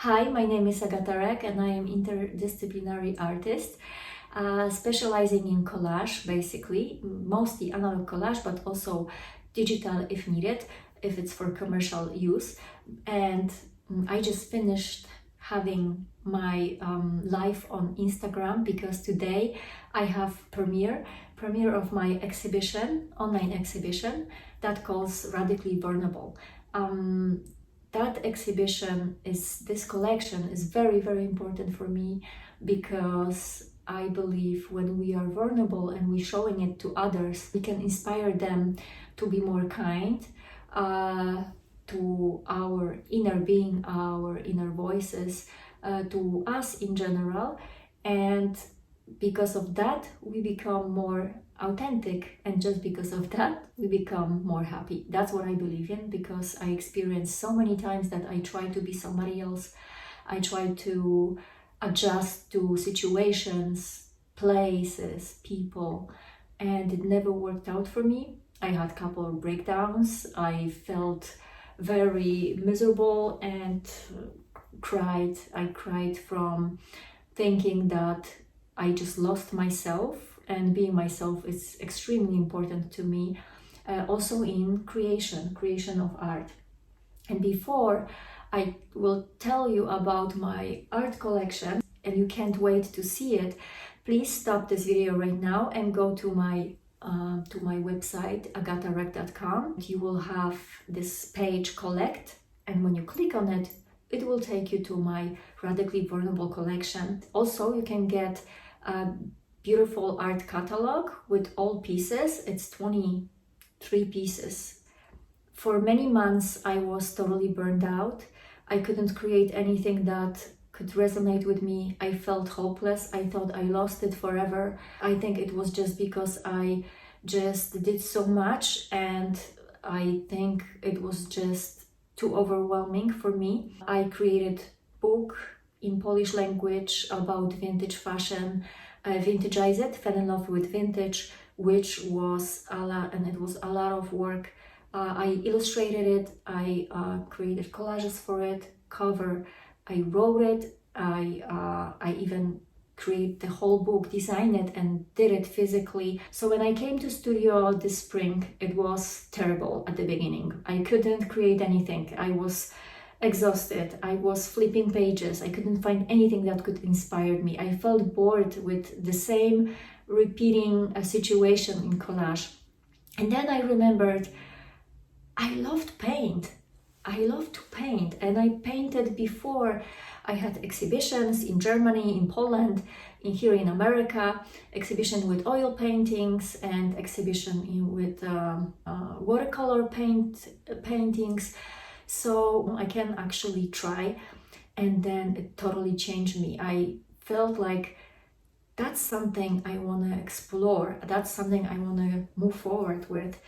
Hi, my name is Agata Rek and I am interdisciplinary artist, specializing in collage, basically, mostly analog collage, but also digital if needed, if it's for commercial use. And I just finished having my live on Instagram because today I have premiere of my exhibition, online exhibition that calls Radically Vulnerable. That exhibition this collection is very, very important for me because I believe when we are vulnerable and we're showing it to others, we can inspire them to be more kind to our inner being, our inner voices, to us in general. And because of that, we become more authentic, and just because of that we become more happy. That's what I believe in, because I experienced so many times that I try to be somebody else. I try to adjust to situations, places, people, and it never worked out for me. I had a couple of breakdowns. I felt very miserable and cried. I cried from thinking that I just lost myself, and being myself is extremely important to me. Also in creation of art. And before I will tell you about my art collection, and you can't wait to see it, please stop this video right now and go to my website, agatarek.com. You will have this page, collect, and when you click on it, it will take you to my Radically Vulnerable collection. Also, you can get a beautiful art catalog with all pieces. It's 23 pieces. For many months, I was totally burned out. I couldn't create anything that could resonate with me. I felt hopeless. I thought I lost it forever. I think it was just because I just did so much, and I think it was just too overwhelming for me. I created a book in Polish language about vintage fashion, Vintagize It, Fell in Love with Vintage, which was a lot of work. I illustrated it, I created collages for it, cover, I wrote it, I even create the whole book, design it, and did it physically. So when I came to studio this spring, it was terrible at the beginning. I couldn't create anything. I was exhausted. I was flipping pages. I couldn't find anything that could inspire me. I felt bored with the same repeating situation in collage. And then I remembered I loved paint. I love to paint, and I painted before. I had exhibitions in Germany, in Poland, here in America, exhibition with oil paintings and exhibition with watercolor paintings. So I can actually try, and then it totally changed me. I felt like that's something I want to explore. That's something I want to move forward with.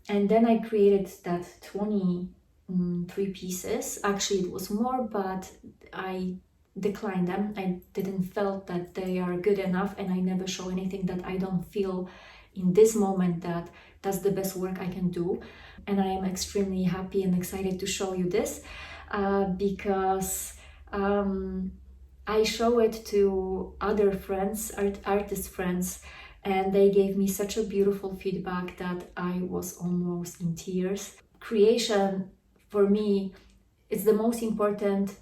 And then I created that 23 pieces. Actually, it was more, but I declined them. I didn't felt that they are good enough, and I never show anything that I don't feel in this moment that that's the best work I can do. And I am extremely happy and excited to show you this because I show it to other friends, artist friends, and they gave me such a beautiful feedback that I was almost in tears. Creation for me is the most important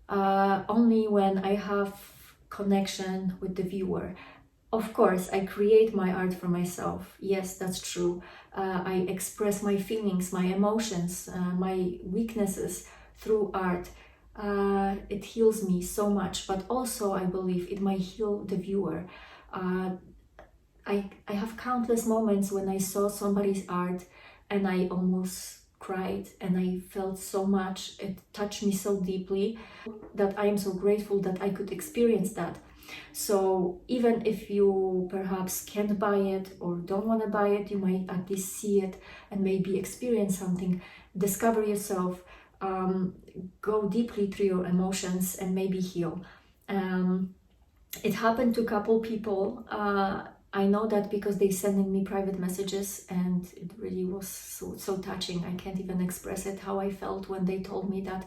only when I have connection with the viewer. Of course, I create my art for myself. Yes, that's true. I express my feelings, my emotions, my weaknesses through art. It heals me so much, but also I believe it might heal the viewer. I have countless moments when I saw somebody's art and I almost cried, and I felt so much. It touched me so deeply that I am so grateful that I could experience that. So even if you perhaps can't buy it or don't want to buy it, you might at least see it and maybe experience something, discover yourself, go deeply through your emotions, and maybe heal. It happened to a couple people. I know that because they sending me private messages, and it really was so touching. I can't even express it, how I felt when they told me that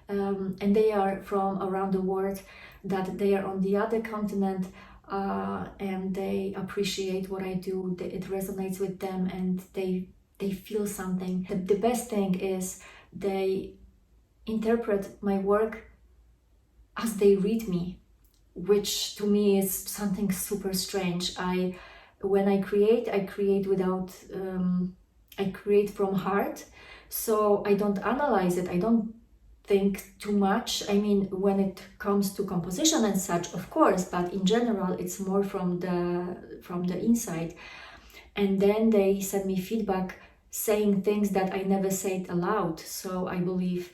and they are from around the world, that they are on the other continent, and they appreciate what I do. It resonates with them, and they feel something. The best thing is they interpret my work as they read me, which to me is something super strange. When I create without I create from heart, so I don't analyze it. I don't think too much. I mean, when it comes to composition and such, of course, but in general, it's more from the inside. And then they send me feedback saying things that I never said aloud. So I believe,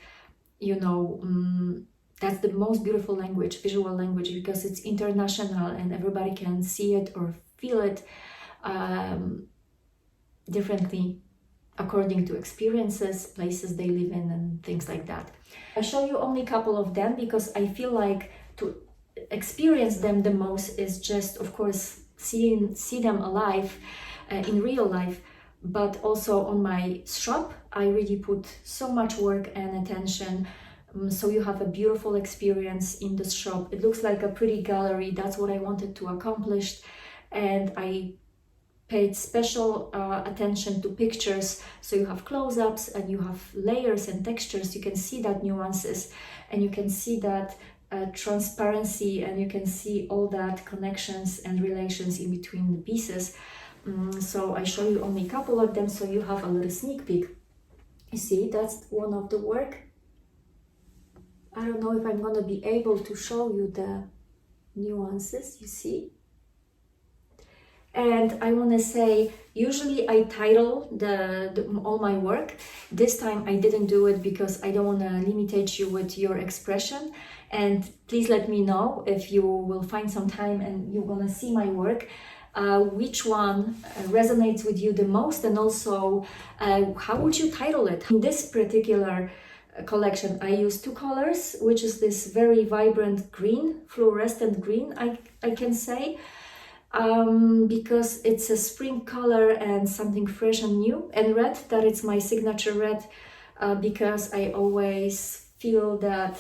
that's the most beautiful language, visual language, because it's international and everybody can see it or feel it differently according to experiences, places they live in, and things like that. I show you only a couple of them because I feel like to experience them the most is just, of course, see them alive in real life, but also on my shop. I really put so much work and attention, so you have a beautiful experience in the shop. It looks like a pretty gallery. That's what I wanted to accomplish, and I paid special attention to pictures, so you have close-ups and you have layers and textures. You can see that nuances, and you can see that transparency, and you can see all that connections and relations in between the pieces. So I show you only a couple of them, so you have a little sneak peek. You see, that's one of the work. I don't know if I'm gonna be able to show you the nuances, you see. And I want to say, usually I title all my work. This time I didn't do it because I don't want to limitate you with your expression. And please let me know if you will find some time and you're going to see my work, which one resonates with you the most, and also how would you title it. In this particular collection, I use two colors, which is this very vibrant green, fluorescent green, I can say. Because it's a spring color and something fresh and new, and red, that it's my signature red, because I always feel that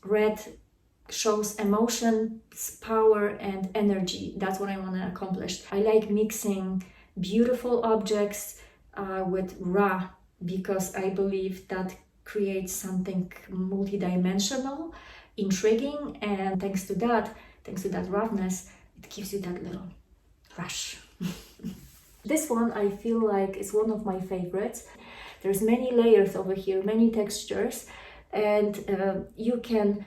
red shows emotion, power and energy. That's what I want to accomplish. I like mixing beautiful objects with raw, because I believe that creates something multidimensional, intriguing, and thanks to that roughness, it gives you that little rush. This one I feel like is one of my favorites. There's many layers over here, many textures, and you can,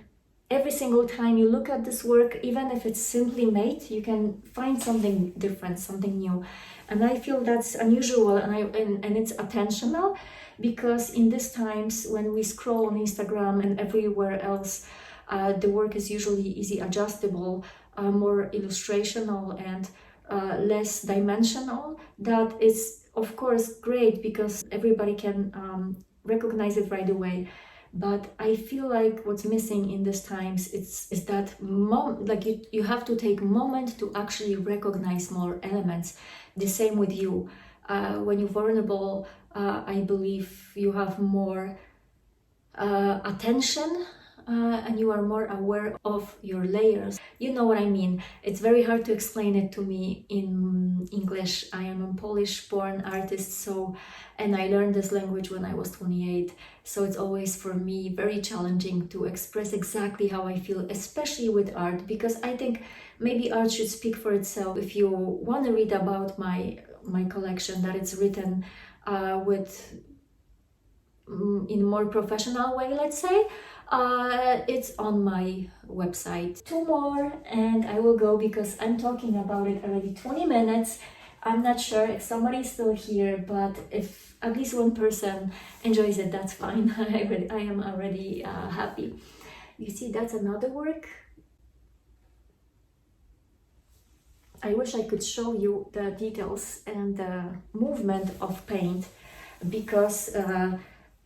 every single time you look at this work, even if it's simply made, you can find something different, something new. And I feel that's unusual, and it's attentional, because in these times when we scroll on Instagram and everywhere else, the work is usually easy adjustable, more illustrational and less dimensional. That is of course great because everybody can recognize it right away. But I feel like what's missing in these times is that like you have to take a moment to actually recognize more elements. The same with you. When you're vulnerable, I believe you have more attention, and you are more aware of your layers. You know what I mean. It's very hard to explain it to me in English. I am a Polish-born artist, and I learned this language when I was 28. So it's always for me very challenging to express exactly how I feel, especially with art, because I think maybe art should speak for itself. If you want to read about my collection, that it's written in a more professional way, let's say, it's on my website. Two more and I will go, because I'm talking about it already 20 minutes. I'm not sure if somebody's still here, but if at least one person enjoys it, that's fine. I am already happy. You see, that's another work. I wish I could show you the details and the movement of paint, because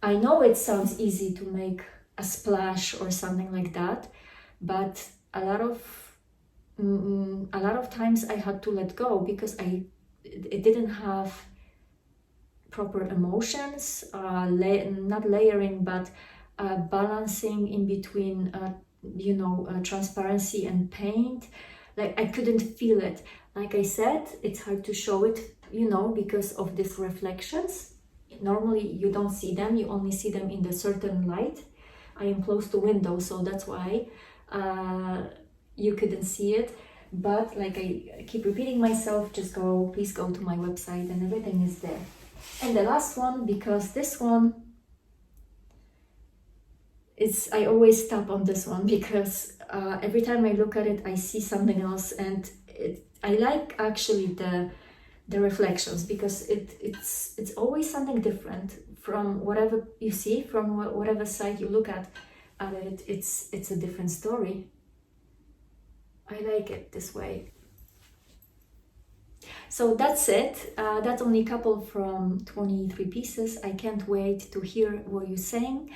I know it sounds easy to make a splash or something like that, but a lot of times I had to let go because it didn't have proper emotions, not layering, but balancing in between transparency and paint. Like, I couldn't feel it. Like I said, it's hard to show it, because of these reflections. Normally you don't see them, you only see them in the certain light. I am close to window, so that's why you couldn't see it. But like I keep repeating myself, please go to my website and everything is there. And the last one, because this one, I always stop on this one because every time I look at it, I see something else, and I like actually the reflections, because it's always something different from whatever you see, from whatever side you look at it. It's a different story. I like it this way. So that's it. That's only a couple from 23 pieces. I can't wait to hear what you're saying,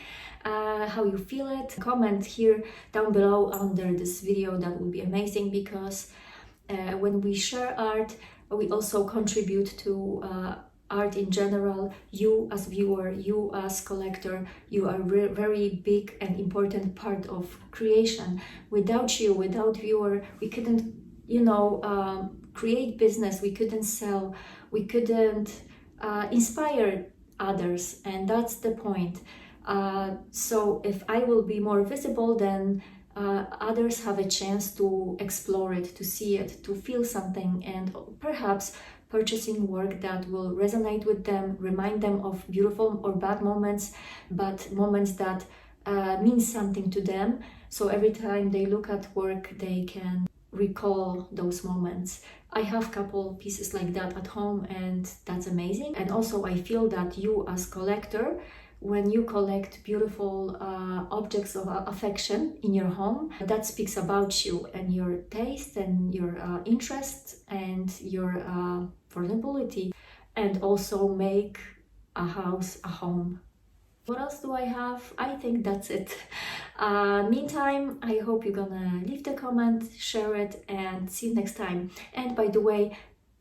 how you feel it. Comment here down below under this video. That would be amazing, because when we share art, we also contribute to art in general. You as viewer, you as collector, you are a very big and important part of creation. Without you, without viewer, we couldn't, create business, we couldn't sell, we couldn't inspire others, and that's the point. So if I will be more visible, then others have a chance to explore it, to see it, to feel something, and perhaps purchasing work that will resonate with them, remind them of beautiful or bad moments, but moments that mean something to them. So every time they look at work, they can recall those moments. I have a couple pieces like that at home, and that's amazing. And also I feel that you as collector, when you collect beautiful objects of affection in your home, that speaks about you and your taste and your interests and your vulnerability, and also make a house a home. What else do I have? I think that's it. Meantime, I hope you're gonna leave the comment, share it, and see you next time. And by the way,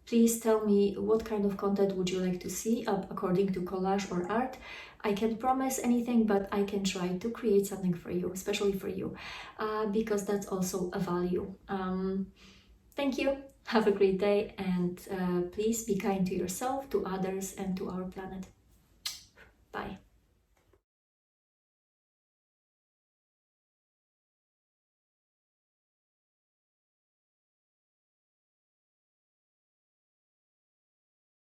please tell me what kind of content would you like to see according to collage or art. I can't promise anything, but I can try to create something for you, especially for you, because that's also a value. Thank you. Have a great day, and please be kind to yourself, to others, and to our planet. Bye.